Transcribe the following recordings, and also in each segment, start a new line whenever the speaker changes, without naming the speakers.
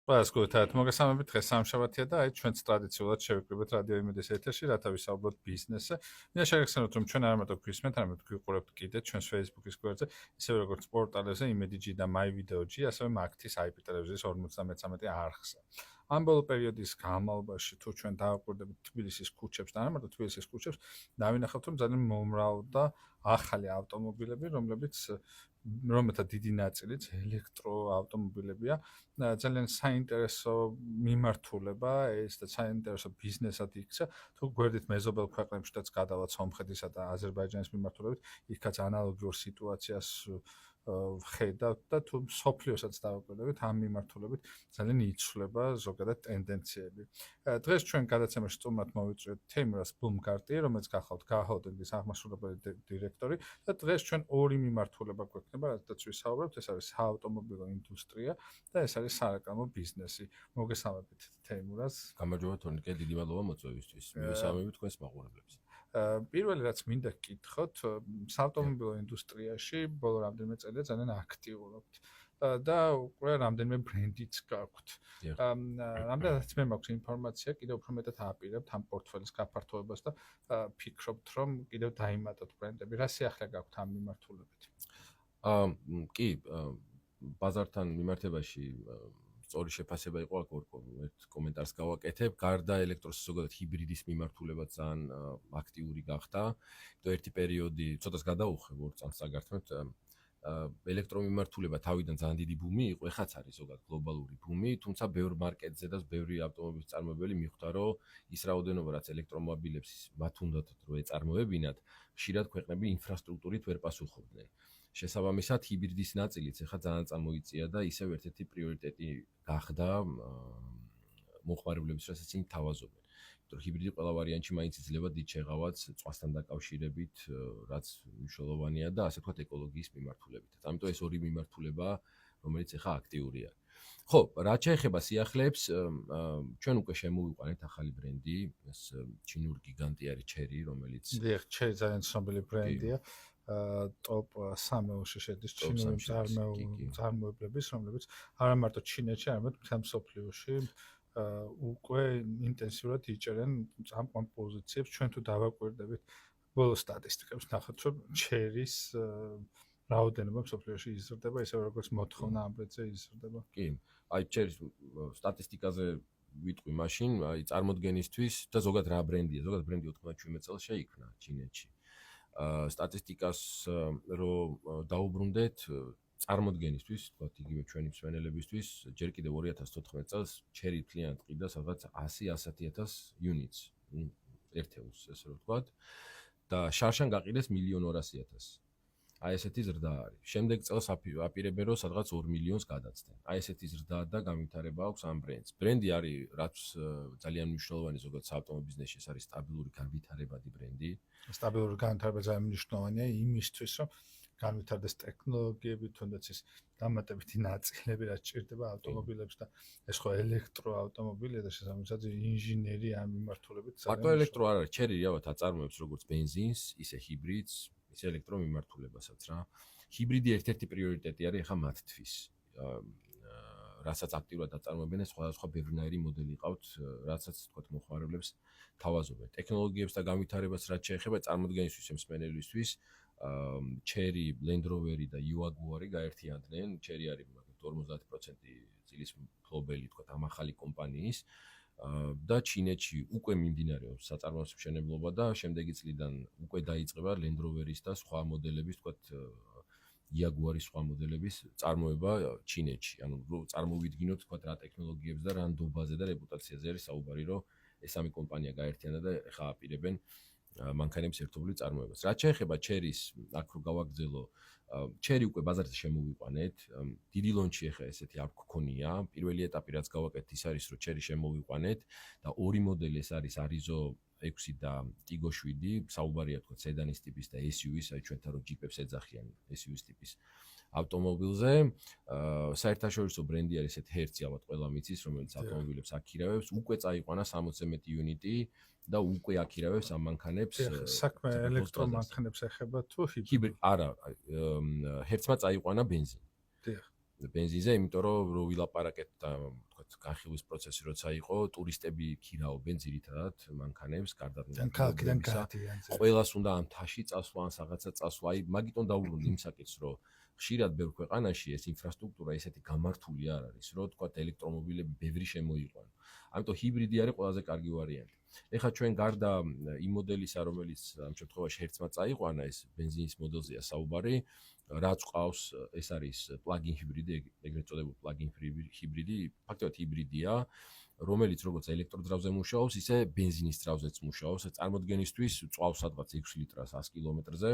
ყველას გულით მოგესალმებით, დღეს სამშაბათია და აი ჩვენც ტრადიციულად შევიკრიბეთ რადიო იმედის ეთერში, რათა ვისაუბროთ ბიზნესზე. მინდა შეგახსენოთ, რომ ჩვენ არ მარტო გვისმენთ, არამედ გვიყურებთ კიდეც ჩვენს Facebook-ის გვერდზე, ისევე როგორც პორტალებზე იმედიჯი და MyVideo-ჯი, ასევე მაგთის IP ტელევიზიის 53 არხზე. ამ ბოლო პერიოდის განმავლობაში თუ ჩვენ დავაკვირდებით თბილისის ქუჩებს და არა მარტო თბილისის ქუჩებს, დავინახავთ, რომ ძალიან მომრავლდა ახალი ავტომობილები, რომელთა დიდი ნაწილიც ელექტროავტომობილებია. ძალიან საინტერესო მიმართულება ეს და საინტერესო ბიზნესად იქცა. თუ გვერდით მეზობელ ქვეყნებშიც გადავალთ სომხეთისა და აზერბაიჯანის მიმართულებით, იქაც ანალოგიურ სიტუაციას ვხედავთ და თუ სოფლიოსაც დავაკვირდებით ამ მიმართულებით ძალიან იცვლება ზოგადად ტენდენციები. დღეს ჩვენ გადაცემაში სტუმრად მოვიწვიეთ თეიმურაზ ბლუმგარტი, რომელიც გახავთ გაჰოლდინგის აღმასრულებელი დირექტორი და დღეს ჩვენ ორი მიმართულება გვექნება, რადგან ვისაუბრებთ, ეს არის საავტომობილო ინდუსტრია და ეს არის სარეკლამო ბიზნესი. მოგესალმებით თეიმურაზ.
გამარჯობა თორნიკე, დიდი მადლობა მოწვევისთვის. მივესალმებით თქვენს მაყურებლებს.
პირველი რაც მინდა გკითხოთ, საავტომობილო ინდუსტრიაში ბოლო რამდენიმე წელია ძალიან აქტიურობთ და უკვე რამდენიმე ბრენდიც გაქვთ. რამდენადაც მე მაქვს ინფორმაცია, კიდევ უფრო მეტად აპირებთ ამ პორტფელის გაფართოებას და ფიქრობთ, რომ კიდევ დაიმატოთ ბრენდები. რა სიახლე გაქვთ ამ მიმართულებით?
კი, ბაზართან მიმართებაში სწორი შეფასება იყო, ერთ კომენტარს გავაკეთებ. გარდა ელექტროს ზოგადად ჰიბრიდის მიმართულება ძალიან აქტიური გახდა. ერთი პერიოდი ცოტას გადაუხებ 2 წელს საგართმევთ. ელექტრომიმართულება თავიდან ძალიან დიდი ბუმი იყო, ეხაც არის ზოგადად გლობალური ბუმი, თუმცა ბევრ მარკეტზე და ბევრი ავტომობილის მწარმოებელი მიხვდა, რომ ის რაოდენობა, რაც ელექტრომობილებს მათ უნდათ რომ ეწარმოებინათ, ხშირად ქვეყნები ინფრასტრუქტურით ვერ პასუხობდნენ. შესაბამისად, ჰიბრიდის ნაწილიც ახლა ძალიან წამოიწია და ისევ ერთ-ერთი პრიორიტეტი გახდა მოხმარებლების, რასაც ისინი თავაზობენ. იმიტომ რომ ჰიბრიდი ყველა ვარიანტში მაინც იძლევა დიდ შეღავათს წვასთან დაკავშირებით, რაც მნიშვნელოვანია და ასე ვთქვათ ეკოლოგიის მიმართულებითაც. ამიტომ ეს ორი მიმართულება, რომელიც ახლა აქტიურია. ხო, რაც შეეხება სიახლეებს, ჩვენ უკვე შემოვიყვანეთ ახალი ბრენდი, ეს ჩინური გიგანტი არის ჩერი, რომელიც
ჩერი ძალიან ცნობილი ბრენდია. ტოპ 3-ში შედის ჩინური მწარმოებლების, რომლებიც არა მარტო ჩინეთში, არამედ მთელ მსოფლიოში უკვე ინტენსიურად იჭერენ ამ პოზიციებს. ჩვენ თუ დავაკვირდებით ბოლო სტატისტიკებს, ნახოთ, რომ ჩერის რაოდენობა მსოფლიოში იზრდება, ისე როგორც მოთხოვნა ამ ბრენდზე იზრდება.
კი, აი ჩერის სტატისტიკაზე ვიტყვი მაშინ, აი წარმოდგენისთვის და ზოგადად რა ბრენდია, ზოგადად ბრენდი 97 წელს შეიქმნა ჩინეთში. სტატისტიკას რომ დაუბრუნდეთ წარმოდგენისთვის, თქვათ იგივე ჩვენი მსმენელებისთვის, ჯერ კიდევ 2014 წელს ჩერი მთლიანად ყიდა სადღაც 100-110,000 units, ერთეულს, ესე რომ ვთქვათ, და შარშან გაყიდეს 1,200,000. აი ესეთი ზრდა არის. შემდეგ წელს აპირებენ რომ სადღაც 2 მილიონს გადაცდნენ. აი ესეთი ზრდა და განვითარება აქვს ამ ბრენდს. ბრენდი არის რაც ძალიან მნიშვნელოვანი ზოგადად საავტომობილო ბიზნესში, ეს არის სტაბილური განვითარებადი ბრენდი.
სტაბილური განვითარება ძალიან მნიშვნელოვანია იმისთვის, რომ განვითარდეს ტექნოლოგიები, თუნდაც ის დამატებითი ნაწილები, რაც ჭირდება ავტომობილებს და ეს ხო ელექტროავტომობილია და შესაბამისად ინჟინერი ამ მიმართულებით
ძალიან მარტო ელექტრო არ არის, ჩერი რავად აწარმოებს როგორც ბენზინს, ისე ჰიბრიდს, ისე ელექტრომიმართულებასაც რა. ჰიბრიდი ერთ-ერთი პრიორიტეტი არის ახლა მათთვის. რასაც აქტიურად აწარმოებენ, სხვადასხვა ბევრნაირი მოდელი ყავთ, რასაც თქვათ მოხმარებლებს თავაზობენ. ტექნოლოგიებს და განვითარებას რაც შეეხება წარმოდგენისთვის, მსმენელისთვის, ჩერი, Land Rover-ი და Jaguar-ი გაერთიანდნენ. ჩერი არის 50% წილის მფლობელი, თქვათ, ამ ახალი კომპანიის და ჩინეთში უკვე მიმდინარეობს საწარმოების მშენებლობა და შემდეგი წლიდან უკვე დაიწყება Land Rover-ის და სხვა მოდელების, თქვათ, Jaguar-ის სხვა მოდელების წარმოება ჩინეთში. ანუ წარმოვიდგინოთ, თქვათ, რა ტექნოლოგიებს და რა ნდობაზე და რეპუტაციაზე არის საუბარი, რომ ეს სამი კომპანია გაერთიანდა და ახლა აპირებენ მანქანების ერთობლივ წარმოებას. რაც შეეხება ჩერის, აქ რო გავაგრძელო, ჩერი უკვე ბაზარზე შემოვიყვანეთ. დიდი ლონჩი ახლა ესეთი არ გქონია. პირველი ეტაპი რაც გავაკეთეთ, ის არის, რომ ჩერი შემოვიყვანეთ და ორი მოდელი ეს არის Arizo 6 და Tiggo 7, საუბარია თქვა სედანის ტიპის და SUV-ის, აი ჩვენთან რო ჯიპებს ეძახიან SUV-ის ტიპის ავტომობილზე. საერთაშორისო ბრენდი არის ესეთ Hertz, ალბათ ყველა მიცის, რომელიც ავტომობილებს აქირავებს. უკვე წაიყვანა 60 unit და უკვე აქირავებს ამ მანქანებს.
საქმე ელექტრომანქანებს ეხება თუ
ჰიბრიდი? არა, Hertz-მა წაიყვანა ბენზინი.
დიახ.
ბენზინზე, იმიტომ რომ ვილაპარაკეთ და თქვა ვთქვათ, განხილვის პროცესი როცა იყო, ტურისტები ქირაობენ ძირითადად მანქანებს, გარდა
ქალაქიდან გადიან.
ყველას უნდა ამ თაში წასვლა, ან რაღაცა წასვლა. აი, მაგიტომ დავუბრუნდი იმ საკითხს, რომ ხშირად ბევრ ქვეყანაში ეს ინფრასტრუქტურა ესეთი გამართული არ არის, რომ ვთქვათ, ელექტრომობილები ბევრი შემოიყვანო. ამიტომ ჰიბრიდი არის ყველაზე კარგი ვარიანტი. ეხლა ჩვენ გარდა იმ მოდელისა, რომელიც ამ შემთხვევაში ჰერცმა წაიყვანა, ეს ბენზინის მოდელზეა საუბარი, რაც ყავს, ეს არის პლაგინ ჰიბრიდი, ეგრეთ წოდებული პლაგინ ჰიბრიდი, ფაქტობრივად ჰიბრიდია, რომელიც როგორც ელექტროძრავზე მუშაობს, ისე ბენზინის ძრავზეც მუშაობს. წარმოდგენისთვის წვავს სადღაც 6 ლიტრას 100 კილომეტრზე,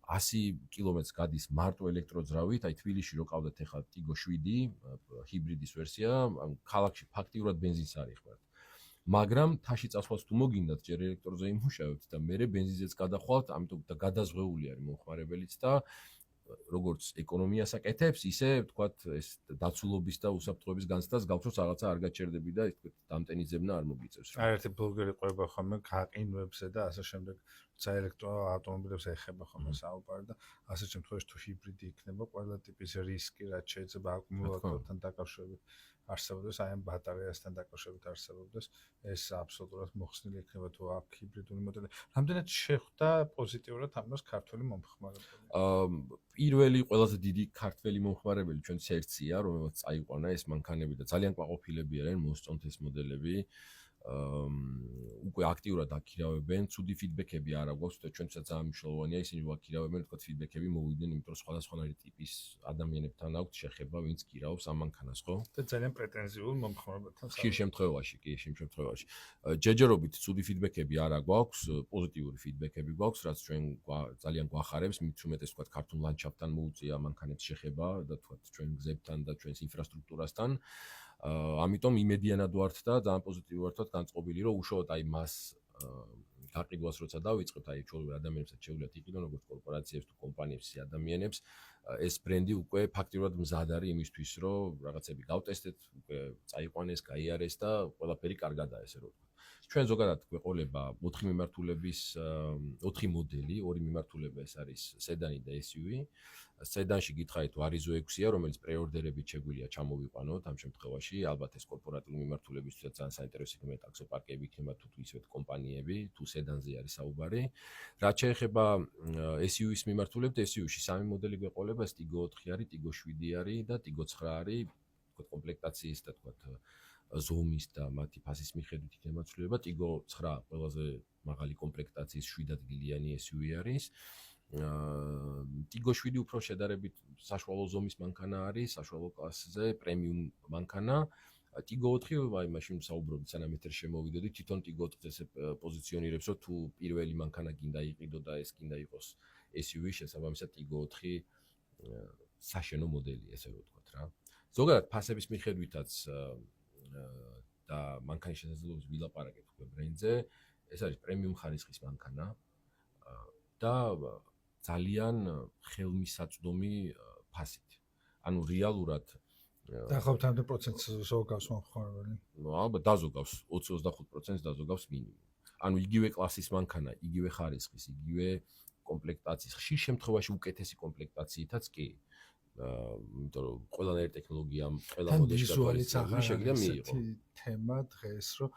100 კილომეტრს გადის მარტო ელექტროძრავით, აი თბილისში რო ყავდათ ეხლა ტიგო 7 ჰიბრიდის ვერსია, ქალაქში ფაქტიურად ბენზინს არ იხმართ. მაგრამ თაში წასვლას თუ მოგინდათ, ჯერ ელექტროზე იმუშავებთ და მერე ბენზინზეც გადახვალთ, ამიტომ და გადაზღვეული არის მომხმარებელიც და როგორც ეკონომიას აკეთებს, ისე ვთქვათ, ეს დაცულობის და უსაფრთხოების განცდას გავხსოვს რაღაცა არ გაჩერდები და თქო დამტენიძებნა არ მოგიწევს.
ერთი ბლოგერი ყვება ხოლმე გაყინვებზე და ასე შემდეგ, როცა ელექტროავტომობილებს ეხება ხოლმე საუბარი და ასე შემთხვევაში თუ ჰიბრიდი იქნება, ყველა ტიპის რისკი, რაც შეიძლება აკუმულატორთან დაკავშირებით არსებობდეს, აი ამ ბატარეასთან დაკავშირებით არსებობდეს, ეს აბსოლუტურად მოხსნილი იქნება თუ აქ ჰიბრიდული მოდელი. რამდენად შეხვდა პოზიტიურად ამას ქართული მომხმარებელი?
პირველი ყველაზე დიდი ქართველი მომხმარებელი ჩვენც ერთია, რომელსაც წაიყვანა ეს მანქანები და ძალიან კმაყოფილები არიან მოსწონთ ეს მოდელები. უკვე აქტიურად აქირავებენ, ცუდი ფიდბექები არა გვაქვს და ჩვენთვისაც ძალიან მნიშვნელოვანია ისინი ვაქირავებენ, თქო ფიდბექები მოვიდნენ, იმიტომ რომ სხვადასხვანაირი ტიპის ადამიანებთან აქვთ შეხება, ვინც ქირავს ამ მანქანას, ხო?
და ძალიან პრეტენზიულ მომხმარებელთან.
ხშირ შემთხვევაში, კი, იმ შემთხვევაში. ჯერჯერობით ცუდი ფიდბექები არა გვაქვს, პოზიტიური ფიდბექები გვაქვს, რაც ჩვენ ძალიან გვახარებს, მით უმეტეს ვთქვათ, ქართულ ლანდშაფტთან მოუწია მანქანებს შეხება და ვთქვათ, ჩვენ გზებთან და ჩვენს ინფრასტრუქტურასთან. ამიტომ იმედიანად ვართ და ძალიან პოზიტივი ვართ განწყობილი, რომ უშუალოდ აი მას გაყიდვას როცა დავიწყებთ, აი ჩვეულებრივ ადამიანებსაც შეუძლიათ იყიდონ როგორც კორპორაციებს თუ კომპანიებს ისე ადამიანებს, ეს ბრენდი უკვე ფაქტიურად მზად არის იმისთვის, რომ რაღაცები გავტესტეთ, უკვე წაიყვანეს, გაიარეს და ყველაფერი კარგადაა ესე რომ ვთქვათ. ჩვენ ზოგადად გვეყოლება 4 მიმართულების 4 მოდელი, 2 მიმართულება ეს არის სედანი და SUV. სედანში გითხარით ვარიზო 6-ია, რომელიც პრეორდერებით შეგვიძლია ჩამოვიყვანოთ ამ შემთხვევაში, ალბათ ეს კორპორატიული მიმართულებისთვის ძალიან საინტერესო იქნება ტაქსოპარკები იქნება თუ ისეთ კომპანიები, თუ სედანზე არის საუბარი. რაც შეეხება SUV-ის მიმართულებით, SUV-ში 3 მოდელი გვეყოლება, ეს Tigo 4 არის, Tigo 7 არის და Tigo 9 არის, თქო კომპლექტაციის და თქო ზომის და მათი ფასის მიხედვით იქნება ცვლილება. Tigo 9 ყველაზე მაღალი კომპლექტაციის 7 ადგილიანი SUV არის. Tigo 7 უფრო შედარებით საშუალო ზომის მანქანა არის, საშუალო კლასზე, პრემიუმ მანქანა. Tigo 4, აი მაშინ საუბრობთ, სანამ ეთერ შემოვიდოდი, თვითონ Tigo 4 ესე პოზიციონირებს, რომ თუ პირველი მანქანა გინდა იყიდო და ეს გინდა იყოს SUV, შესაბამისად Tigo 4 საშენო მოდელი, ესე რომ ვთქვათ რა. ზოგადად ფასების მიხედვითაც და მანქანის შესაძლებლობის ვილაპარაკეთ უკვე ბრენდზე, ეს არის პრემიუმ ხარისხის მანქანა და ძალიან ხელმისაწვდომი ფასით. ანუ რეალურად
დაახლოებით ამდენ პროცენტს ზოგავს მომხმარებელი.
ალბათ დაზოგავს 20-25% დაზოგავს მინიმუმ. ანუ იგივე კლასის მანქანა, იგივე ხარისხის, იგივე კომპლექტაციის, ხშირ შემთხვევაში უკეთესი კომპლექტაციითაც კი. იმიტომ რომ ყველანაირი ტექნოლოგია, ყველა მოდელში
ვიზუალიც
შეგვიძლია მიიღო.
თემა დღეს, რომ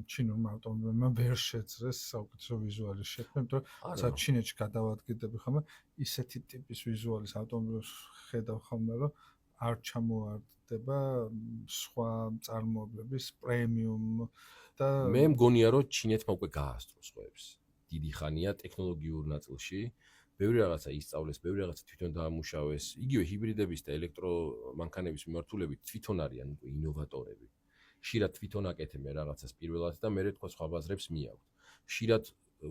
ჩინურმა ავტომობილებმა ვერ შეძლეს საუკეთესო ვიზუალის შექმნა, იმიტომ რომ ჩინეთში გადავადგილდები ხოლმე ისეთი ტიპის ვიზუალის ავტომობილებს ხედავ ხოლმე, რომ არ ჩამოარდება სხვა წარმოებლების პრემიუმ და
მე მგონია, რომ ჩინეთმა უკვე გაასწროს ყველებს. დიდი ხანია ტექნოლოგიურ ნაწილში. ბევრი რაღაცა ისწავლეს, ბევრი რაღაცა თვითონ დაამუშავეს. იგივე ჰიბრიდების და ელექტრო მანქანების მიმართულებით თვითონ არიან უკვე ინოვატორები. ხშირად თვითონ აკეთებენ რაღაცას პირველად და მერე თქვა სხვა ბაზრებს მიაქვთ. ხშირად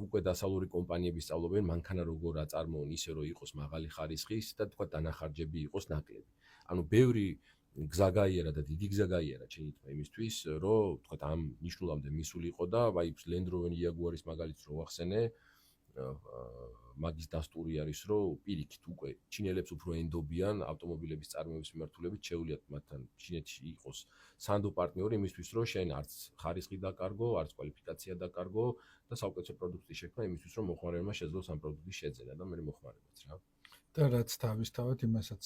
უკვე დასავლური კომპანიები სწავლობენ მანქანა როგორ აწარმოონ ისე რომ იყოს მაღალი ხარისხის და თქვა დანახარჯები იყოს ნაკლები. ანუ ბევრი გზა გაიარა და დიდი გზა გაიარა შეიძლება იმისთვის, რომ თქვა ამ ნიშნულამდე მისულიყო და აი Land Rover Jaguar-ის მაგალითს რო ვახსენე, მაგის დასტური არის, რომ პირიქით უკვე ჩინელებს უფრო ენდობიან ავტომობილების წარმოების მიმართულებით, შეუძლიათ მათთან ჩინეთში იყოს სანდო პარტნიორი იმისთვის, რომ შენ არც ხარისხი დაკარგო, არც კვალიფიკაცია დაკარგო და საუკეთესო პროდუქტი შექმნა იმისთვის, რომ მოხმარებელმა შეძლოს ამ პროდუქტის შეძენა და მე მოხმარებაც რა.
და რაც თავისთავად იმასაც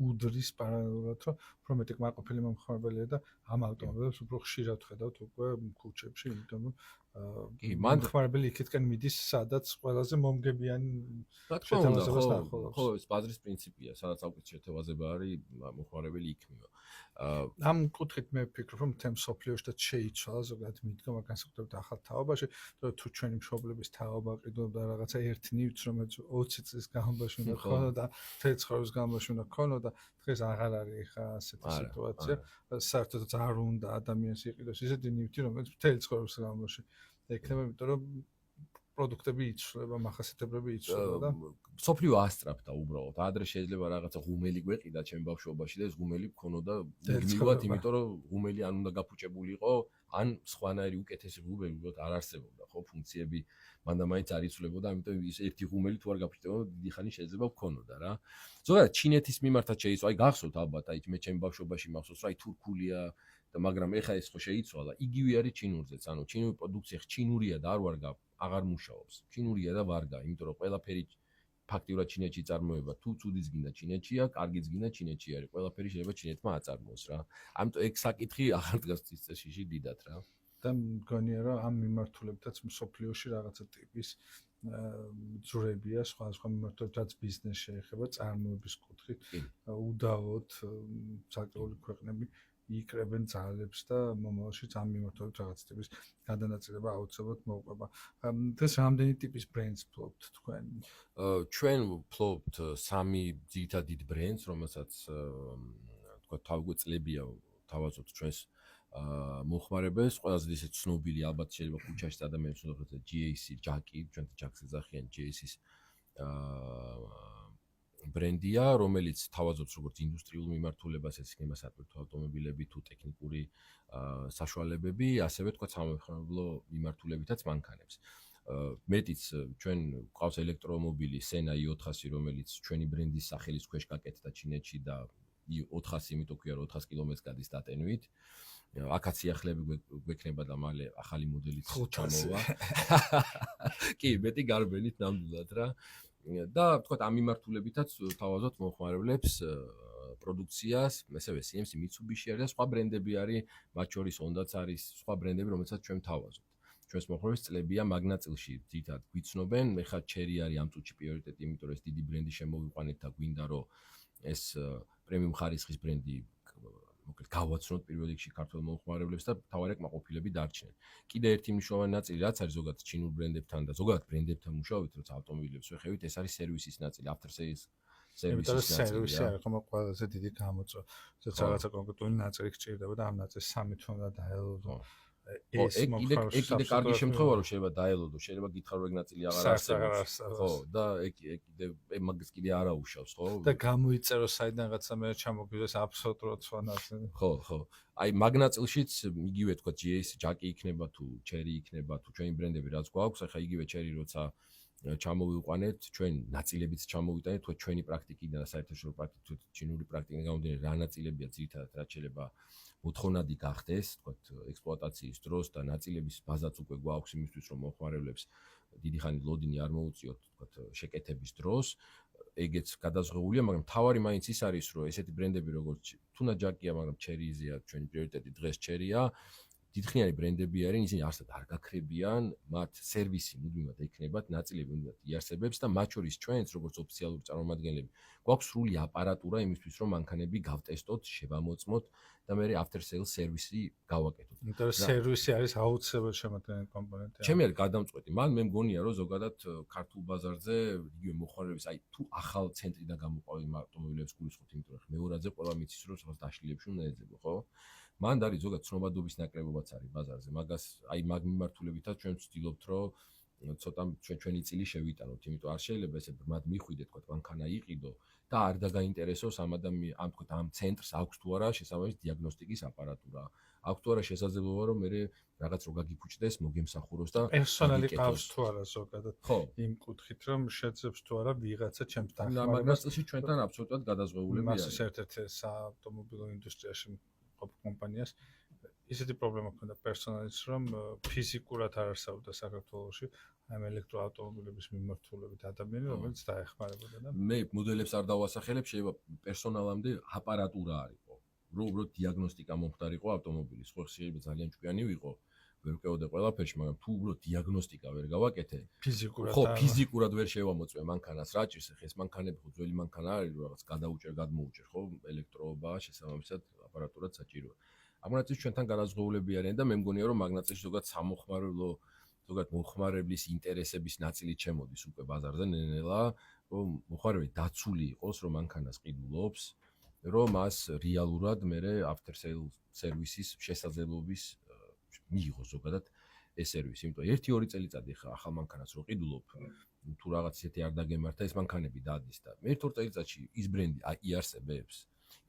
უდრის პარალელურად, რომ უფრო მეტი კმაყოფილი მომხმარებელია და ამ ავტომობილებს უფრო ხშირად ხედავთ უკვე ქუჩებში, იმიტომ რომ მომხმარებელი იქითკენ მიდის, სადაც ყველაზე მომგებიანი
რა თქმა უნდა,
შეთევაზებას დაახლოებს.
ხო, ეს ბაზრის პრინციპია, სადაც აუცილებლად შეთევაზება არის, მომხმარებელი იქმნება.
ამ კუთხით მე ვფიქრობ, რომ თემ სოფლიოშიც შეიცვალა ზოგადად მიდგომა განსაკუთრებით ახალ თაობაში, თუ ჩვენი მშობლების თაობა ყიდულობდა რაღაცა ერთ ნივთს, რომელიც 20 წლის განმავლობაში უნდა ქონოდა, 11 ცხოვრების განმავლობაში უნდა ქონოდა, დღეს აღარ არის ხა ასეთი სიტუაცია. საერთოდ არ უნდა ადამიანს იყიდოს ისეთი ნივთი, რომელიც 11 ცხოვრების განმავლობაში ექნება, იმიტომ რომ პროდუქტები იცვლება, მახასიათებლები იცვლება და
სოფლიო ასტრაფდა უბრალოდ. ადრე შეიძლება რაღაცა ღუმელი გვეყიდა ჩემ ბავშვობაში და ეს ღუმელი მქონოდა მიგმილვად, იმიტომ რომ ღუმელი ან უნდა გაფუჭებულიყო, ან სხვანაირი უკეთესი ღუმელი უბრალოდ არ არსებობდა, ხო, ფუნქციები მანდამაინც არ იცვლებოდა, ამიტომ ის ერთი ღუმელი თუ არ გაფუჭდებოდა, დიდი ხანი შეიძლება გქონოდა რა. ზოგადად ჩინეთის მიმართაც შეიცვალა, აი გახსოვთ ალბათ, აი მე ჩემ ბავშვობაში მახსოვს, რა აი თურქულია და მაგრამ ეხა ეს ხო შეიცვალა, იგივე არის ჩინურზეც, ანუ ჩინური პროდუქცია ჩინურია და არ ვარგა აღარ მუშაობს. ჩინურია და ვარგა, იმიტომ რომ ყველაფერი ფაქტიურად ჩინეთში წარმოება. თუ ცუდის გინდა ჩინეთშია, კარგიც გინდა ჩინეთში არის. ყველაფერი შეიძლება ჩინეთმა აწარმოოს რა. ამიტომ ეგ საკითხი აღარ დგას წესში დიდად რა.
და მგონია რომ ამ მიმართულებითაც მსოფლიოში რაღაცა ტიპის ძვრებია, სხვა მიმართულებითაც ბიზნეს შეეხება, წარმოების კუთხით უდავოდ ცალკეული ქვეყნები იკრებენ ძალებს და მომავალშიც ამ მიმართულებით რაღაც ტიპის გადანაწილება აუცილებლად მოუყვება. დღეს რამდენი ტიპის ბრენდს ფლობთ თქვენ?
ჩვენ ფლობთ სამი ძირითად დიდ ბრენდს, რომელსაც თქვა თავგვეწლებია თავაზობთ ჩვენს მოხმარებელს. ყველაზე ისე ცნობილი ალბათ შეიძლება ქუჩაში ადამიანებს უნდათ GAC, ჯაკი, ჩვენ ჯაკს ეძახიან GAC-ის ბრენდია, რომელიც თავაზობს როგორც ინდუსტრიულ მიმართულებას, ეს იქნება სატვირთო ავტომობილები თუ ტექნიკური საშუალებები, ასევე თქვა სამომხმარებლო მიმართულებითაც მანქანებს. მეტიც ჩვენ გვყავს ელექტრომობილი Sena i400, რომელიც ჩვენი ბრენდის სახელის ქვეშ გაკეთდა ჩინეთში და i400 იმიტომ ქვია რომ 400 კილომეტრს გადის დატენვით. აქაც სიახლეები გვექნება და მალე ახალი მოდელიც ჩამოვა. კი, მეტი გარბენით ნამდვილად რა. და თქვა ამ მიმართულებითაც თავაზობთ მომხმარებლებს პროდუქციას, ესევე CMC, Mitsubishi არის და სხვა ბრენდები არის, მათ შორის Honda-ც არის, სხვა ბრენდები, რომელსაც ჩვენ თავაზობთ. ჩვენს მომხმარებელს წლებია მაგნაწილში ძირითადად გვიცნობენ, მე ხა ჩერი არის ამ წუთში პრიორიტეტი, იმიტომ რომ ეს დიდი ბრენდი შემოვიყვანეთ და გვინდა რომ ეს პრემიუმ ხარისხის ბრენდი მოკლედ გავაცნოთ პირველ რიგში ქართულ მომხმარებლებს და თავარი კმაყოფილები დარჩნენ. კიდე ერთი მნიშვნელოვანი ნაწილი რაც არის ზოგადად ჩინურ ბრენდებთან და ზოგადად ბრენდებთან მუშაობით, როცა ავტომობილებს ვეხევით, ეს არის სერვისის ნაწილი, after sales სერვისის ნაწილი.
სერვისი არის ხომ ყველაზე დიდი გამოწვევა. ზოგადად რაღაცა კონკრეტული ნაწილი გჭირდება და ამ ნაწილს სამი თვე უნდა დაელოდო.
ეს კიდე კარგი შემთხვევა რომ შეიძლება დაელოდო, შეიძლება გითხრა რომ ეგ ნაწილი აღარ არსებობს. ხო, და ეგ კიდე მაგას კიდე არ აუშავს, ხო?
და გამოიწერო საიდანღაცა მე ჩამოგიდეს აბსოლუტურად სხვა ნაწილი.
ხო. აი მაგნაწილშიც იგივე თქვა GS ჯაკი იქნება თუ ჩერი იქნება თუ ჩვენი ბრენდები რაც გვაქვს, ახლა იგივე ჩერი როცა ჩამოვიყვანეთ, ჩვენ ნაწილებიც ჩამოვიტანეთ, თქვა ჩვენი პრაქტიკიდან და საერთაშორისო პრაქტიკით ჩინური პრაქტიკიდან გამომდინარე რა ნაწილებია ძირითადად რაც შეიძლება მოთხოვნადი გახდეს, თქვა ექსპლუატაციის დროს და ნაწილების ბაზაც უკვე გვაქვს იმისთვის რომ მომხმარებლებს დიდი ხანი ლოდინი არ მოუწიოთ, თქვა შეკეთების დროს. ეგეც გადაზღეულია, მაგრამ თავარი მაინც ის არის, რომ ესეთი ბრენდები როგორც თუნდაც ჯაკია, მაგრამ ჩერიზია, ჩვენი პრიორიტეტი დღეს ჩერია. დიდხნიანი ბრენდები არიან, ისინი არსად არ გაქრებიან, მათ სერვისი მუდმივად ექნებათ, ნაწილები მუდმივად იარსებებს და მათ შორის ჩვენც როგორც ოფიციალური წარმომადგენლები გვაქვს სრული აპარატურა იმისთვის, რომ მანქანები გავტესტოთ, შევამოწმოთ და მე after sales სერვისი გავაკეთოთ.
იმიტომ რომ სერვისი არის აუცილებელი შემადგენელი კომპონენტი.
ჩემი არის გადამწყვეტი, მაგრამ მე მგონია რომ ზოგადად ქართულ ბაზარზე იგივე მოხმარების, აი თუ ახალ ცენტრიდან გამოყვავენ ავტომობილებს გულისხმობთ, იმიტომ რომ მეორაძე ყველა მიცის რომ რაღაც დაშლილებში უნდა ეძებო, ხო? მან არის ზოგადად ცნობადობის ნაკლებობაც არის ბაზარზე. მაგას აი მაგ მიმართულებითაც ჩვენ ვცდილობთ რომ ცოტა ჩვენი წილი შევიტანოთ, იმიტომ არ შეიძლება ესე ბრმად მიხვიდეთ, თქვა მანქანა იყიდო და არ დაგაინტერესოს ამ ამ ცენტრს აქვს თუ არა შესაბამისი დიაგნოსტიკის აპარატურა. აქვს თუ არა შესაძლებლობა რომ მე რაღაც რო გაგიფუჭდეს, მოგემსახუროს და
პერსონალი ყავს თუ არა ზოგადად იმ კუთხით რომ შეძებს თუ არა ვიღაცა ჩემს დახმარებას.
მაგას წელში ჩვენთან აბსოლუტურად გადაზღეულები
არის. მას ერთ-ერთ საავტომობილო ინდუსტრიაში ყოფ კომპანიას
ისეთი პრობლემა ქონდა პერსონალის, რომ ფიზიკურად არ არსებობდა საქართველოში ამ ელექტროავტომობილების მიმართულებით ადამიანი, რომელიც დაეხმარებოდა და
მე მოდელებს არ დავასახელებ, შეიძლება პერსონალამდე აპარატურა არისო. რო უბრალოდ დიაგნოსტიკა მომხდარიყო ავტომობილის, ხო შეიძლება ძალიან ჭკვიანი ვიყო, ვერ ვკევოდე ყველაფერში, მაგრამ თუ უბრალოდ დიაგნოსტიკა ვერ გავაკეთე,
ფიზიკურად
ხო, ფიზიკურად ვერ შევამოწმე მანქანას, რა ჭირს ახლა ეს მანქანები ხო ძველი მანქანა არის, რაღაც გადაუჭერ, გადმოუჭერ, ხო, ელექტროობა, შესაბამისად აპარატურად საჭიროა. ამ ნაწილში ჩვენთან განაზღაურებები არიან და მე მგონია რომ მაგ ნაწილში ზოგადად სამოხმარებლო ზოგადად მოხმარებლის ინტერესების ნაწილი ჩემოდის უკვე ბაზარზე ნელ-ნელა, რომ მოხმარებელი დაცული იყოს, რომ მანქანას ყიდულობს, რომ მას რეალურად მე after sale service-ის შესაძლებლობის მიიღოს ზოგადად ეს სერვისი. იმიტომ 1-2 წელიწადი ხა ახალ მანქანას რო ყიდულობ, თუ რაღაც ისეთი არ დაგემართა ეს მანქანები დადის და 1-2 წელიწადში ის ბრენდი იარსებებს,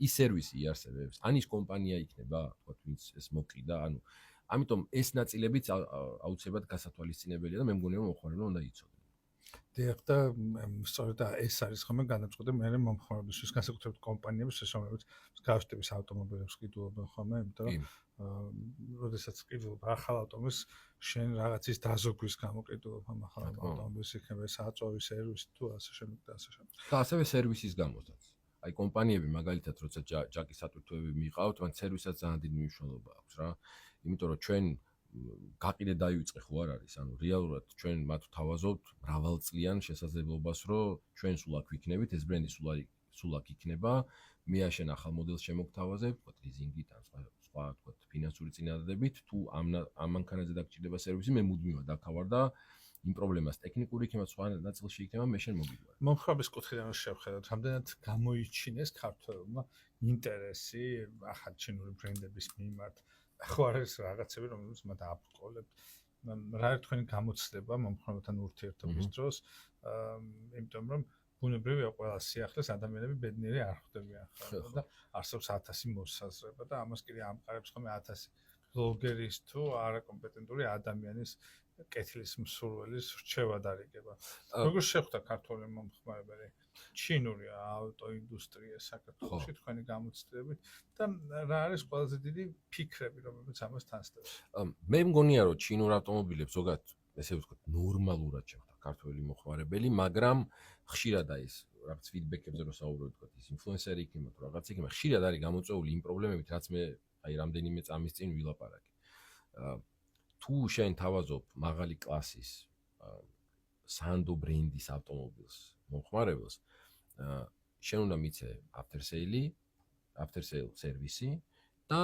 ის სერვისი იარსებებს, ან ის კომპანია იქნება, თქვათ, ვინც ეს მოყიდა, ანუ ამიტომ ეს ნაწილებიც აუცილებლად გასათვალისწინებელია და მე მგონია რომ მოხმარებელმა უნდა იცოდნენ.
დიახ და სწორედ ეს არის ხომ განაცხადა მე მომხმარებელთვის განსაკუთრებით კომპანიებს რომელიც გავშტების ავტომობილებს ყიდულობენ ხოლმე, იმიტომ რომ როდესაც ყიდულობ ახალ ავტომობილს შენ რაღაცის დაზოგვის გამო ყიდულობ ამ ახალ ავტომობილს იქნება საწვავის სერვისი თუ ასე შემდეგ და ასე შემდეგ.
და ასევე სერვისის გამოსაც. აი კომპანიები მაგალითად როცა ჯაკის სატვირთოები მიყავთ, მან სერვისაც ძალიან დიდი მნიშვნელობა აქვს რა. იმიტომ რომ ჩვენ გაყიდე დაივიწყე ხო არ არის, ანუ რეალურად ჩვენ მათ ვთავაზობთ მრავალწლიან შესაძლებლობას, რომ ჩვენ სულ აქ ვიქნებით, ეს ბრენდი სულ აქ იქნება, მე აშენ ახალ მოდელს შემოგთავაზებ, თქვათ ლიზინგით ან სხვა თქვათ ფინანსური წინადადებით, თუ ამ მანქანაზე დაგჭირდება სერვისი, მე მუდმივად აქავარ და იმ პრობლემას ტექნიკური იქნება, სხვა ნაწილში იქნება, მე შენ მოგიგვარ.
მომხმარებლის კუთხიდან შევხედოთ, რამდენად გამოიჩინეს ქართველმა ინტერესი ახალ ჩინური ბრენდების მიმართ. ხო არის რაღაცები, რომელსაც მათ აბრკოლებთ. რა არის თქვენი გამოცდილება მომხმარებელთან ურთიერთობის დროს, იმიტომ რომ ბუნებრივია ყველა სიახლეს ადამიანები ბედნიერი არ ხდებიან ხოლმე და არსებობს 1000 მოსაზრება და ამას კიდე ამყარებს ხოლმე 1000 ბლოგერის თუ არაკომპეტენტური ადამიანის კეთილის მსურველის რჩევა დარიგება. როგორ შეხვდა ქართველი მომხმარებელი ჩინური ავტოინდუსტრია საქართველოში თქვენი გამოცდილებით და რა არის ყველაზე დიდი ფიქრები, რომლებიც ამას თანსდებს?
მე მგონია რომ ჩინურ ავტომობილებს ზოგადად ესე ვთქვათ ნორმალურად შეხვდა ქართველი მომხმარებელი, მაგრამ ხშირად არის რაღაც ფიდბექებზე რო საუბრობ, თქვათ ის ინფლუენსერი იქნება თუ რაღაც იქნება, ხშირად არის გამოწვეული იმ პრობლემებით, რაც მე აი რამდენიმე წამის წინ ვილაპარაკე. თუ შენ თავაზობ მაღალი კლასის სანდო ბრენდის ავტომობილს მომხმარებელს, შენ უნდა მიცე after sale სერვისი და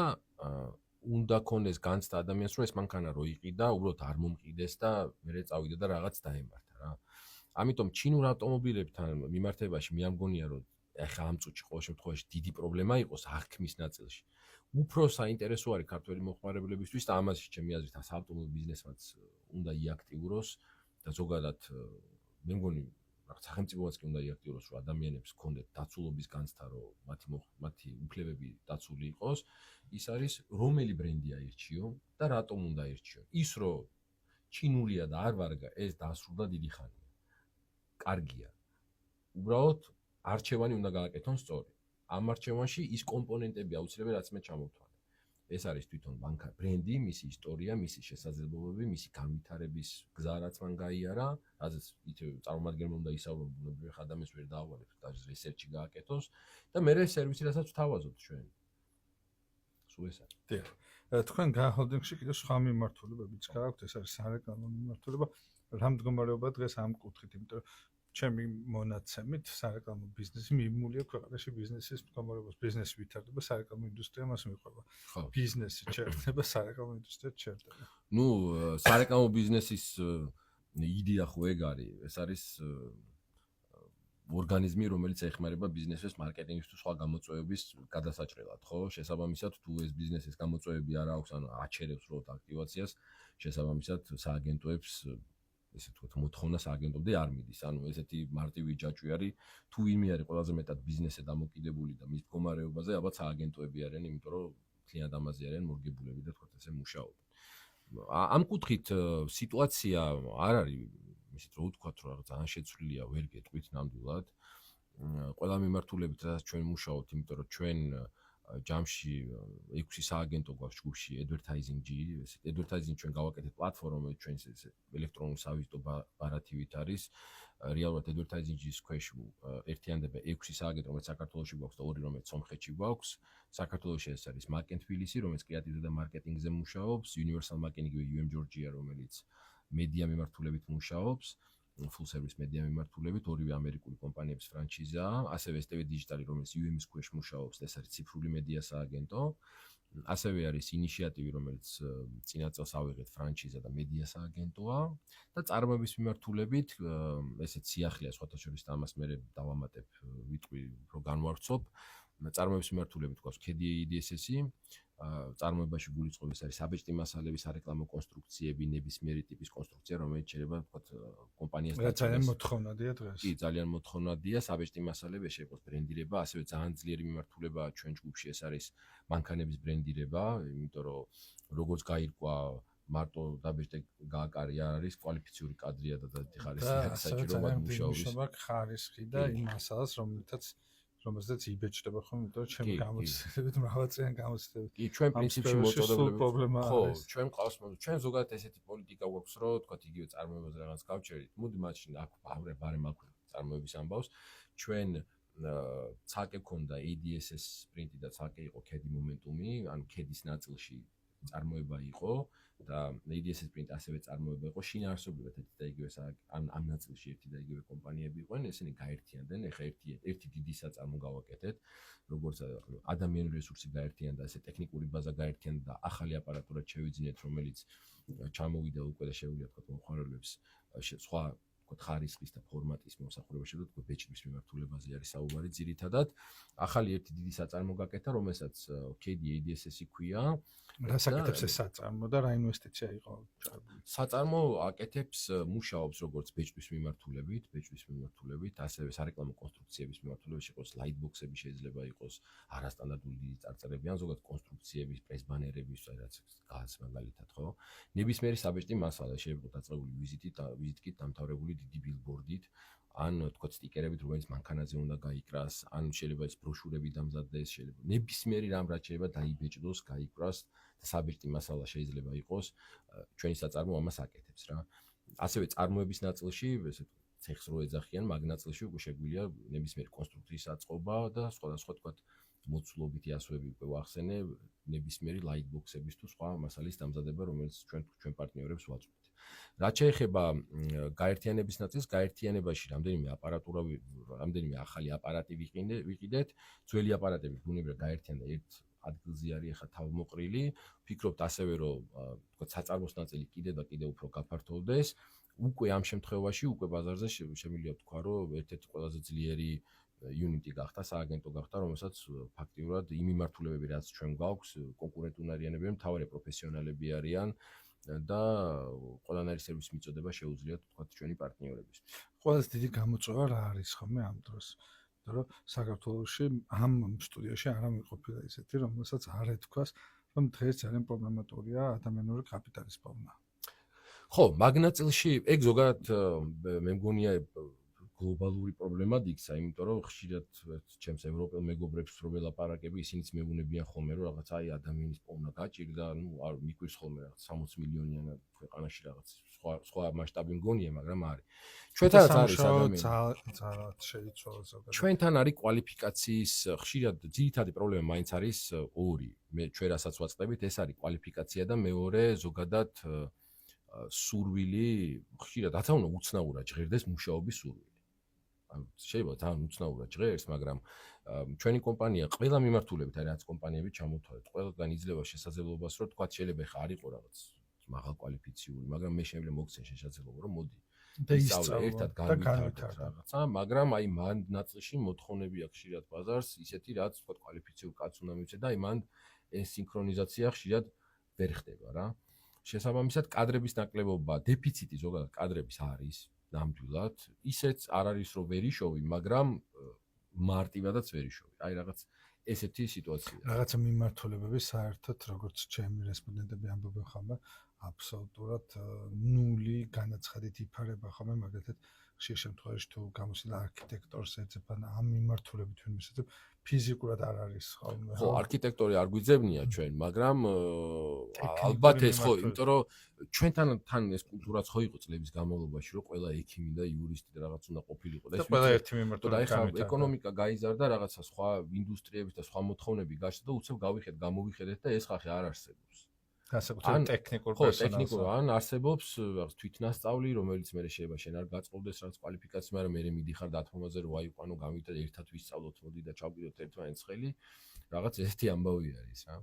უნდა კონდეს განცდა ადამიანს, რომ ეს მანქანა რო იყიდა, უბრალოდ არ მომყიდეს და მერე წავიდა და რაღაც დაემართა რა. ამიტომ ჩინურ ავტომობილებთან მიმართებაში მე ამგონია, რომ ახლა ამ წუთში ყოველ შემთხვევაში დიდი პრობლემა იყოს აღქმის ნაწილში. უფრო საინტერესო არის ქართველი მომხმარებლებისთვის და ამაში ჩემი აზრით ავტომობილ ბიზნესმაც უნდა იაქტიუროს და ზოგადად მე მგონი რაღაც სახელმწიფოც კი უნდა იაქტიუროს, რომ ადამიანებს ჰქონდეთ დაცულობის განცდა, რომ მათი უფლებები დაცული იყოს. ის არის რომელი ბრენდი აირჩიო და რატომ უნდა აირჩიო. ის რომ ჩინურია და არ ვარგა, ეს დასრულდა დიდი ხანია. კარგია. უბრალოდ არჩევანი უნდა გააკეთონ სწორი. ამ არჩევანში ის კომპონენტები აუცილებელია, რაც მე ჩამოვთვალე. ეს არის თვითონ ბრენდი, მისი ისტორია, მისი შესაძლებლობები, მისი განვითარების გზა, რაც მან გაიარა, რაზეც ითო წარმომადგენელმა უნდა ისაუბრონ, ბუნებრივია ადამიანს ვერ დაავალებთ და რესერჩი გააკეთოს და მე სერვისი რასაც ვთავაზობთ ჩვენ. სულ ეს არის.
დიახ. თქვენ ჰოლდინგში კიდევ სხვა მიმართულებებიც გააქვთ, ეს არის სარეკლამო მიმართულება. რა მდგომარეობა დღეს ამ კუთხით, იმიტომ რომ ჩემი მონაცემით სარეკლამო ბიზნესი მიმულია ქვეყანაში ბიზნესის მდგომარეობას, ბიზნესი ვითარდება, სარეკლამო ინდუსტრია მას მიყვება. ბიზნესი ჩერდება, სარეკლამო ინდუსტრია ჩერდება.
ნუ სარეკლამო ბიზნესის იდეა ხო ეგ არის, ეს არის ორგანიზმი, რომელიც ეხმარება ბიზნესის მარკეტინგის თუ სხვა გამოწვევების გადასაჭრელად, ხო? შესაბამისად, თუ ეს ბიზნესის გამოწვევები არ აქვს, ანუ აჩერებს როდ აქტივაციას, შესაბამისად სააგენტოებს ესე თქვათ მოთხოვნა სააგენტომდე არ მიდის. ანუ ესეთი მარტივი ჯაჭვი არის, თუ ვინმე არის ყველაზე მეტად ბიზნესზე დამოკიდებული და მის მდგომარეობაზე, ალბათ სააგენტოები არიან, იმიტომ რომ მთლიანად ამაზე არიან მორგებულები და თქვათ ესე მუშაობენ. ამ კუთხით სიტუაცია არ არის ისეთ რო ვთქვათ, რომ რაღაც ძალიან შეცვლილია, ვერ გეტყვით ნამდვილად. ყველა მიმართულებით, რაც ჩვენ მუშაობთ, იმიტომ რომ ჩვენ ჯამში 6 სააგენტო გვაქვს ჯგუფში advertising-ი, ეს advertising ჩვენ გავაკეთეთ პლატფორმა, რომელიც ჩვენს ელექტრონულ სავიზიტო ბარათივით არის. რეალურად advertising-ის ქვეშ ერთიანდება 6 სააგენტო, რომელიც საქართველოში გვაქვს და 2 რომელიც სომხეთში გვაქვს. საქართველოში ეს არის Market Tbilisi, რომელიც კრეატივზე და მარკეტინგზე მუშაობს, Universal Marketing UM Georgia, რომელიც მედია მიმართულებით მუშაობს. full service media მიმართულებით, ორივე ამერიკული კომპანიების ფრანჩიზაა, ასევე STV Digital, რომელიც UM-ის ქვეშ მუშაობს, ეს არის ციფრული მედია სააგენტო. ასევე არის ინიციატივი, რომელიც წინა წელს ავიღეთ ფრანჩიზა და მედია სააგენტოა და წარმოების მიმართულებით, ესეც სიახლეა სხვათა შორის და ამას მე დავამატებ, ვიტყვი, რომ განვავრცობ. წარმოების მიმართულებით გვაქვს KDA-EDSS-ი, წარმოებაში გულისხმობს არის საბეჭდი მასალები, სარეკლამო კონსტრუქციები, ნებისმიერი ტიპის კონსტრუქცია, რომელიც შეიძლება ვთქვათ კომპანიას
ძალიან მოთხოვნადია დღეს.
კი, ძალიან მოთხოვნადია საბეჭდი მასალები, ეს შეყოს ბრენდირება, ასევე ძალიან ძლიერი მიმართულება ჩვენ ჯგუფში ეს არის მანქანების ბრენდირება, იმიტომ რომ როგორც გაირკვა მარტო დაბეჭდი გააკარი არ არის კვალიფიციური კადრია და ხარისხი არის საჭიროა მუშაობის
ხარისხი და იმ მასალას, რომელზეც იბეჭდება ხომ, იმიტომ რომ ჩემი გამოცდილებით მრავალწლიანი გამოცდილებით.
კი, ჩვენ პრინციპში მოწოდებლები
პრობლემა არის.
ხო, ჩვენ ყავს ჩვენ ზოგადად ესეთი პოლიტიკა გვაქვს, რომ თქვათ იგივე წარმოებაზე რაღაც გავჩერდით. მოდი მაშინ აქ ბარემ აქ წარმოების ამბავს. ჩვენ ცალკე ქონდა ADSS პრინტი და ცალკე იყო KD მომენტუმი, ანუ KD-ის ნაწილში წარმოება იყო და ADSS პრინტ ასევე წარმოება იყო შინაარსობრივად ერთი და იგივე ამ ნაწილში ერთი და იგივე კომპანიები იყვნენ, ესენი გაერთიანდნენ, ეხა ერთი დიდი საწარმო გავაკეთეთ, როგორც ადამიანური რესურსი გაერთიანდა, ესე ტექნიკური ბაზა გაერთიანდა და ახალი აპარატურა შევიძინეთ, რომელიც ჩამოვიდა უკვე და შეუძლია თქვა მომხმარებლებს სხვა ხარისხის და ფორმატის მომსახურება შეგვიძლია ბეჭდვის მიმართულებაზე არის საუბარი ძირითადად. ახალი ერთი დიდი საწარმო გაკეთა, რომელსაც KDA-EDSS-ი ქვია.
რას აკეთებს ეს საწარმო და რა ინვესტიცია იყო?
საწარმო აკეთებს, მუშაობს როგორც ბეჭდვის მიმართულებით, ასევე სარეკლამო კონსტრუქციების მიმართულებით, იყოს ლაიტბოქსები შეიძლება იყოს, არასტანდარტული დიდი წარწერები, ან ზოგადად კონსტრუქციების, პრესბანერების, რაც გას მაგალითად, ხო? ნებისმიერი საბეჭდი მასალა შეიძლება დაწყებული ვიზიტით დამთავრებული დიდი ბილბორდით, ან თქვათ სტიკერებით, რომელიც მანქანაზე უნდა გაიკრას, ან შეიძლება ის ბროშურები დამზადდეს, შეიძლება ნებისმიერი რამ რაც შეიძლება დაიბეჭდოს, გაიკრას და საბეჭდი მასალა შეიძლება იყოს, ჩვენი საწარმო ამას აკეთებს რა. ასევე წარმოების ნაწილში, ესე ცეხს რო ეძახიან, მაგ ნაწილში უკვე შეგვიძლია ნებისმიერი კონსტრუქციის აწყობა და სხვადასხვა თქვათ მოცულობითი ასოები უკვე ვახსენე, ნებისმიერი ლაიტბოქსების თუ სხვა მასალის დამზადება, რომელიც ჩვენ პარტნიორებს ვაწვდით. რაც შეეხება გაერთიანების ნაწილს, გაერთიანებაში რამდენიმე ახალი აპარატი ვიყიდეთ, ძველი აპარატები ბუნებრივად გაერთიანდა ერთ ადგილზე არის ახლა თავმოყრილი, ვფიქრობთ ასევე რომ თქვა საწარმოს ნაწილი კიდევ და კიდევ უფრო გაფართოვდეს, უკვე ამ შემთხვევაში უკვე ბაზარზე შემიძლია თქვა რომ ერთ-ერთი ყველაზე ძლიერი unit-ი გახდა, სააგენტო გახდა, რომელსაც ფაქტიურად იმ მიმართულებები რაც ჩვენ გვაქვს, კონკურენტუნარიანები, მთავარი პროფესიონალები არიან და ყველანაირი სერვისის მიწოდება შეუძლიათ თქვა ჩვენი პარტნიორების.
ყველაზე დიდი გამოწვევა რა არის ხოლმე ამ დროს? იმიტომ რომ საქართველოში ამ სტუდიაში არ ამიყოფილა ისეთი, რომელსაც არ ეთქვას, რომ დღეს ძალიან პრობლემატურია ადამიანური კაპიტალის პოვნა.
ხო, მაგ ნაწილში ეგ ზოგადად მე მგონია გლობალური პრობლემად იქცა, იმიტომ რომ ხშირად ჩემს ევროპელ მეგობრებს რო ველაპარაკები, ისინიც მეუბნებიან ხოლმე, რომ რაღაც აი ადამიანის პოვნა გაჭირდა, არ მიკვირს ხოლმე რაღაც 60 მილიონიანად ქვეყანაში რაღაც სხვა მასშტაბი მგონია, მაგრამ არის. ჩვენთანაც არის ადამიანი.
ძალიან შეიცვალა ზოგადად.
ჩვენთან არის კვალიფიკაციის ხშირად ძირითადი პრობლემა მაინც არის ორი. ჩვენ რასაც ვაწყდებით, ეს არის კვალიფიკაცია და მეორე ზოგადად სურვილი, ხშირად რაც უნდა უცნაურად ჟღერდეს მუშაობის სურვილი. შეიძლება თან უცნაურად ჟღერს, მაგრამ ჩვენი კომპანია ყველა მიმართულებით არის რაც კომპანიები ჩამოთვალეთ. ყველგან იძლევა შესაძლებლობას, რომ თქვა შეიძლება ხა არ იყო რაღაც მაღალ კვალიფიციური, მაგრამ მე შემიძლია მოგცენ შესაძლებლობა, რომ მოდი
და ისწავლო
ერთად განვითარდეთ რაღაცა, მაგრამ აი მან ნაწილში მოთხოვნები აქვს ხშირად ბაზარს, ისეთი რაც თქვა კვალიფიციური კაც უნდა მივცე და აი მან ეს სინქრონიზაცია ხშირად ვერ ხდება რა. შესაბამისად, კადრების ნაკლებობა, დეფიციტი ზოგადად კადრების არის ნამდვილად, ისეც არ არის რომ ვერ იშოვი, მაგრამ მარტივადაც ვერ იშოვი. აი რაღაც ესეთი სიტუაცია.
რაღაცა მიმართულებები საერთოდ როგორც ჩემი რესპონდენტები ამბობენ ხომ აბსოლუტურად ნული განაცხადით იფარება ხომ მაგალითად ხშირ შემთხვევაში თუ გამოსილა არქიტექტორს ეძებ ან ამ მიმართულებით ვინმე ეძებ ფიზიკურად არ არის ხოლმე
ხო, არქიტექტორი არ გვიძებნია ჩვენ, მაგრამ ალბათ ეს ხო, იმიტომ რომ ჩვენთან ეს კულტურაც ხო იყო წლების განმავლობაში, რომ ყველა ექიმი და იურისტი და რაღაც უნდა ყოფილიყო და ეს
ყველა ერთი მიმართულებით
გამიტანდა. ეკონომიკა გაიზარდა, რაღაცა სხვა ინდუსტრიების და სხვა მოთხოვნები გაჩნდა და უცებ გავიხედეთ და ეს ხახი არ არსებობს.
განსაკუთრებით ტექნიკურ
პერსონალს. ხო, ტექნიკურ ან არსებობს რაღაც თვითნასწავლი, რომელიც მე შეიძლება შენ არ გაწყობდეს რაღაც კვალიფიკაცია, მაგრამ მე მიდიხარ დათმობაზე რომ აიყვანო გამიტა ერთად ვისწავლოთ, მოდი და ჩავყიდოთ ერთმანეთს ხელი. რაღაც ესეთი ამბავი არის რა.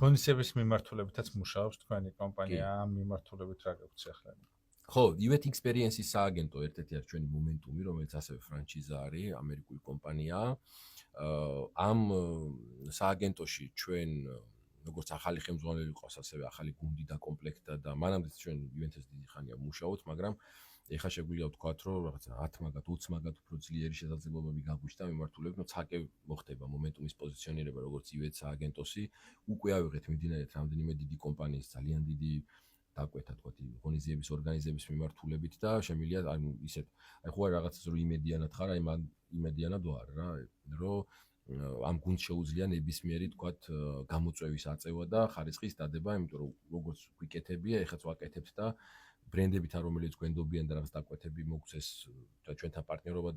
ღონისძიების მიმართულებითაც მუშაობს თქვენი კომპანია, ამ მიმართულებით რა გაქვთ ახლა?
ხო, event experience-ის სააგენტო ერთ-ერთი არის ჩვენი მომენტუმი, რომელიც ასევე ფრანჩიზა არის, ამერიკული კომპანიაა. ამ სააგენტოში ჩვენ როგორც ახალი ხელმძღვანელი ყავს, ასევე ახალი გუნდი და კომპლექტა და მანამდეც ჩვენ ივენთებს დიდი ხანია ვმუშაობთ, მაგრამ ეხლა შეგვიძლია ვთქვათ, რომ რაღაცა 10 მაგათ, 20 მაგათ უფრო ძლიერი შესაძლებლობები გაგვიჩნდა მიმართულებით, რომ ცალკე მოხდება მომენტუმის პოზიციონირება როგორც ივენთ სააგენტოსი, უკვე ავიღეთ მიმდინარეთ რამდენიმე დიდი კომპანიის ძალიან დიდი დაკვეთა თქვათ ღონისძიების ორგანიზების მიმართულებით და შემიძლია ისეთ აი ხო რაღაცას რომ იმედიანად ხარ, აი იმედიანად ვარ რა, რომ ამ გუნდს შეუძლია ნებისმიერი თქვათ გამოწვევის აწევა და ხარისხის დადება, იმიტომ რომ როგორც გვიკეთებია, ეხლაც ვაკეთებთ და ბრენდებთან რომელიც გვენდობიან და რაღაც დაკვეთები მოგცეს და ჩვენთან პარტნიორობა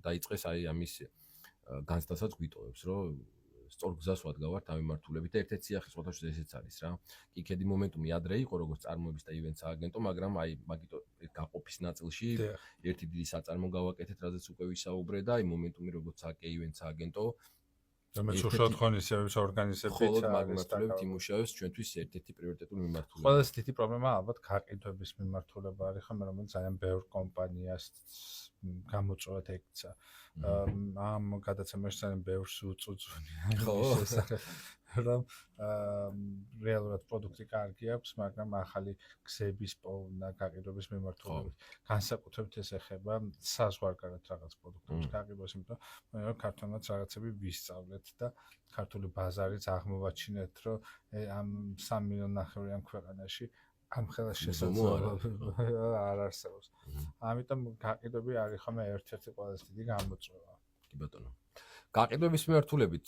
დაიწყეს აი ამის განცდასაც გვიტოვებს, რომ სწორ გზას ვადგავართ ამ მიმართულებით და ერთ-ერთი სიახის ყოველთვის ესეც არის რა. კიკედი მომენტუმი ადრე იყო როგორც წარმოების და ივენთ სააგენტო, მაგრამ აი მაგიტო გაყოფის ნაწილში ერთი დიდი საწარმო გავაკეთეთ, რაზეც უკვე ვისაუბრე და აი მომენტუმი როგორც აკე ივენთ სააგენტო
რომელიც უშუალოდ ღონისძიების ორგანიზებით
მიმართულებით იმუშავებს ჩვენთვის ერთ-ერთი პრიორიტეტული მიმართულება.
ყველაზე დიდი პრობლემა ალბათ გაყიდვების მიმართულება არის ხომ, რომელიც ძალიან ბევრ კომპანიას გამოწვევად ექცა. ამ გადაცემაში ძალიან ბევრს უწუძუნია იმის შესახებ, რომ რეალურად პროდუქტი კარგი აქვს, მაგრამ ახალი გზების პოვნა გაყიდვების მიმართულებით განსაკუთრებით ეს ეხება საზღვარგარეთ რაღაც პროდუქტების გაყიდვას, იმიტომ რომ ქართულადაც რაღაცები ვისწავლეთ და ქართული ბაზარიც აღმოვაჩინეთ, რომ ამ 3 მილიონნახევრიან ქვეყანაში ამ ხელას შესაძლებლობა არ არსებობს. ამიტომ გაყიდვები არის ხომ ერთ-ერთი ყველაზე დიდი გამოწვევა.
კი ბატონო. გაყიდვების მიმართულებით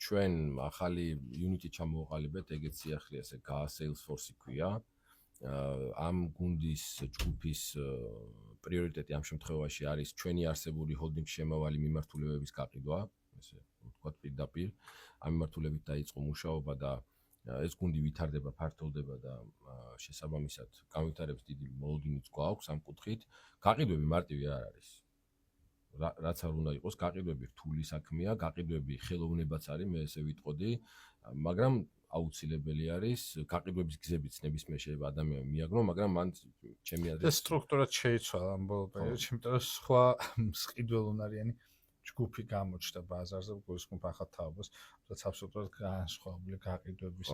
ჩვენ ახალი unit-ი ჩამოვაყალიბეთ, ეგეც სიახლე ასე Salesforce-ი ქვია. ამ გუნდის ჯგუფის პრიორიტეტი ამ შემთხვევაში არის ჩვენი არსებული holding შემავალი მიმართულებების გაყიდვა, ესე ვთქვათ პირდაპირ. ამ მიმართულებით დაიწყო მუშაობა და ეს გუნდი ვითარდება, ფართოვდება და შესაბამისად განვითარებს დიდი მოლოდინიც გვაქვს ამ კუთხით. გაყიდვები მარტივი არ არის. რაც არ უნდა იყოს, გაყიდვები რთული საქმეა, გაყიდვები ხელოვნებაც არის, მე ესე ვიტყოდი, მაგრამ აუცილებელი არის გაყიდვების გზებიც ნებისმიერ შეიძლება ადამიანი მიაგნო, მაგრამ მან ჩემი აზრით
ეს სტრუქტურაც შეიცვალა ამ ბოლო პერიოდში, იმიტომ რომ სხვა მსყიდველუნარიანი ჯგუფი გამოჩნდა ბაზარზე, გულისხმობ ახალ თაობას, რაც აბსოლუტურად განსხვავებული გაყიდვების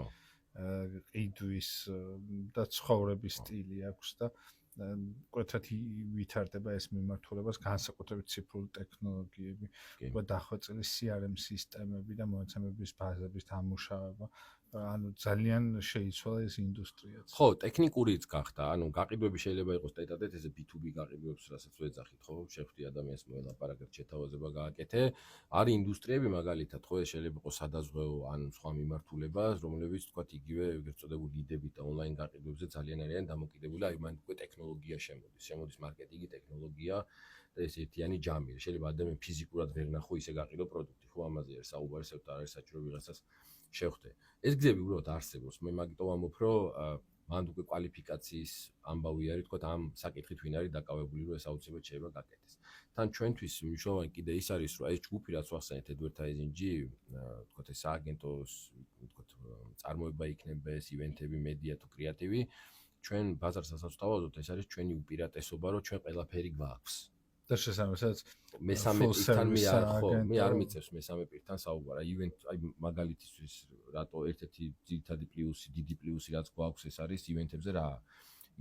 ყიდვის და ცხოვრების სტილი აქვს და კვეთრად ვითარდება ეს მიმართულებას, განსაკუთრებით ციფრული ტექნოლოგიები, უკვე დახვეწილი CRM სისტემები და მონაცემების ბაზების დამუშავება, ანუ ძალიან შეიცვალა ეს ინდუსტრიაც.
ხო, ტექნიკურიც გახდა, ანუ გაყიდვები შეიძლება იყოს ტეტ-ა-ტეტ, ესე B2B გაყიდვებს, რასაც ვეძახით, ხო, შეხვდი ადამიანს მოლაპარაკეთ, შეთავაზება გააკეთე. არის ინდუსტრიები მაგალითად, ხო, ეს შეიძლება იყოს სადაზღვეო ან სხვა მიმართულება, რომლებიც თქვათ იგივე ეგრეთ წოდებული ლიდები და ონლაინ გაყიდვებზე ძალიან არიან დამოკიდებული, აი მან უკვე ტექნოლოგია შემოდის მარკეტინგი, ტექნოლოგია და ეს ერთიანი ჯამი. შეიძლება ადამიანი ფიზიკურად ვერ ნახო ისე გაყიდო პროდუქტი, ხო, ამაზე არის საუბარი, საერთოდ არ არის საჭირო ვიღაცას შევხვდე. ეს გზები უბრალოდ არსებობს. მე მაგიტომ ვამბობ, რომ მანდ უკვე კვალიფიკაციის ამბავი არის, თქო, ამ საკითხით ვინ არის დაკავებული, რომ ეს აუცილებლად შეიძლება გაკეთდეს. თან ჩვენთვის მნიშვნელოვანი კიდე ის არის, რომ ეს ჯგუფი რაც ვახსენეთ advertising-ი, თქო, ეს სააგენტოს, თქო, წარმოება იქნება ეს ივენთები, მედია თუ კრეატივი, ჩვენ ბაზარსაც თავაზობთ, ეს არის ჩვენი უპირატესობა, რომ ჩვენ ყველაფერი გვაქვს.
და შესაბამისად
მესამე პირთან მე არ მიწევს მესამე პირთან საუბარ. აი ივენთ აი მაგალითისთვის რატო ერთ-ერთი ძირითადი პლუსი, დიდი პლუსი რაც გვაქვს ეს არის ივენთებზე რა.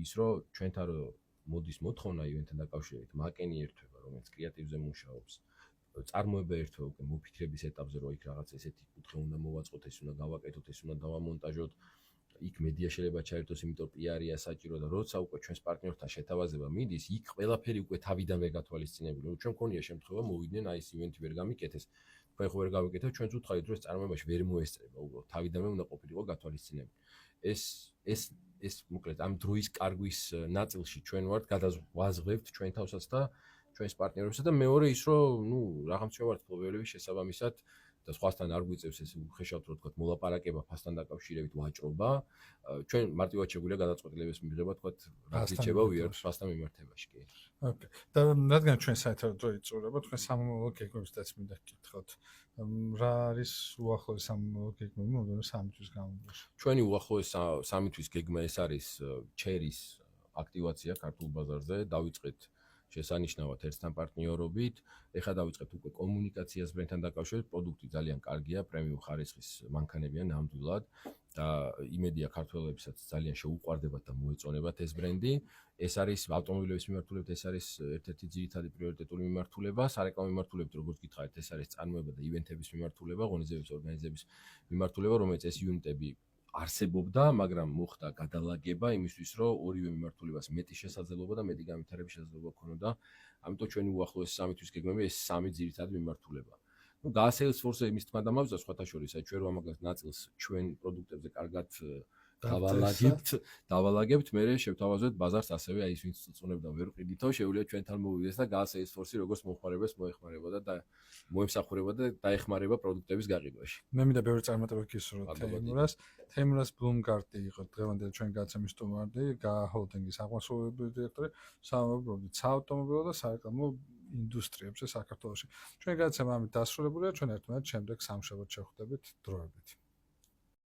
ის რომ ჩვენთან რო მოდის მოთხოვნა ივენთთან დაკავშირებით, მაკენი ერთვება, რომელიც კრეატივზე მუშაობს. წარმოება ერთვე უკვე მოფიქრების ეტაპზე რომ იქ რაღაც ესეთი კუთხე უნდა მოვაწყოთ, ეს უნდა გავაკეთოთ, ეს უნდა დავამონტაჟოთ. იქ მედია შეიძლება ჩაერთოს, იმიტომ პიარია საჭირო და როცა უკვე ჩვენს პარტნიორთან შეთავაზება მიდის, იქ ყველაფერი უკვე თავიდანვე გათვალისწინებული. რომ ჩვენ მქონია შემთხვევა მოვიდნენ აი ეს ივენთი ვერ გამიკეთეს. თქვენ ხო ვერ გავიკეთეთ, ჩვენც უთხარით რომ ეს წარმოებაში ვერ მოესწრება, უბრალოდ თავიდანვე უნდა ყოფილიყო გათვალისწინებული. ეს მოკლედ ამ დროის კარგვის ნაწილში ჩვენ ვართ გადავაზღვევთ ჩვენ თავსაც და ჩვენს პარტნიორებსა და მეორე ის რომ ნუ რაღაცა ვართ პრობლემების შესაბამისად და სხვასთან არ გვიწევს ეს უხეშავთ რომ თქვა მოლაპარაკება ფასთან დაკავშირებით ვაჭრობა ჩვენ მარტივად შეგვიძლია გადაწყვეტილების მიღება თქვა რა გიჩება ვიართ ფასთან მიმართებაში კი
ოკეი და რადგან ჩვენ საერთოდ დრო იწურება თქვენ სამომავლო გეგმებსაც მინდა გკითხოთ რა არის უახლოეს სამომავლო გეგმები მომდევნო 3 თვის განმავლობაში
ჩვენი უახლოეს 3 თვის გეგმა ეს არის ჩერის აქტივაცია ქართულ ბაზარზე დავიწყეთ შესანიშნავად ერთთან პარტნიორობით. ეხლა დავიწყეთ უკვე კომუნიკაციას ბრენდთან დაკავშირებით, პროდუქტი ძალიან კარგია, პრემიუმ ხარისხის მანქანებია ნამდვილად და იმედია ქართველებსაც ძალიან შეუყვარდებათ და მოეწონებათ ეს ბრენდი. ეს არის ავტომობილების მიმართულებით, ეს არის ერთ-ერთი ძირითადი პრიორიტეტული მიმართულება, სარეკლამო მიმართულებით, როგორც გითხარით, ეს არის წარმოება და ივენთების მიმართულება, ღონისძიების ორგანიზების მიმართულება, რომელიც ეს იუნიტები არსებობდა, მაგრამ მოხდა გადალაგება იმისთვის, რომ ორივე მიმართულებას მეტი შესაძლებლობა და მეტი განვითარების შესაძლებლობა ქონოდა. ამიტომ ჩვენი უახლოესი 3 თვის გეგმები ეს 3 ძირითადი მიმართულება. ნუ გაასეილსფორსზე იმის თქმა დამავიწყდა სხვათა შორის, აი ჩვენ რომ ამაგას ნაწილს ჩვენ პროდუქტებზე კარგად დავალაგებთ, მე შევთავაზოთ ბაზარს ასევე აი ის ვინც წუნებდა ვერ ყიდითო, შეუძლია ჩვენთან მოვიდეს და გაასეილსფორსი როგორც მომხმარებელს მოეხმარება და მოემსახურება და დაეხმარება პროდუქტების გაყიდვაში.
მე მინდა ბევრი წარმატება გისურვოთ თეიმურას ბლუმგარტი იყო დღევანდელი ჩვენი გადაცემის სტუმარი, გაა ჰოლდინგის აღმასრულებელი დირექტორი, საუბრობდით საავტომობილო და სარეკლამო ინდუსტრიებზე საქართველოში. ჩვენი გადაცემა ამით დასრულებულია, ჩვენ ერთმანეთს შემდეგ სამშაბათს შევხვდებით დროებით.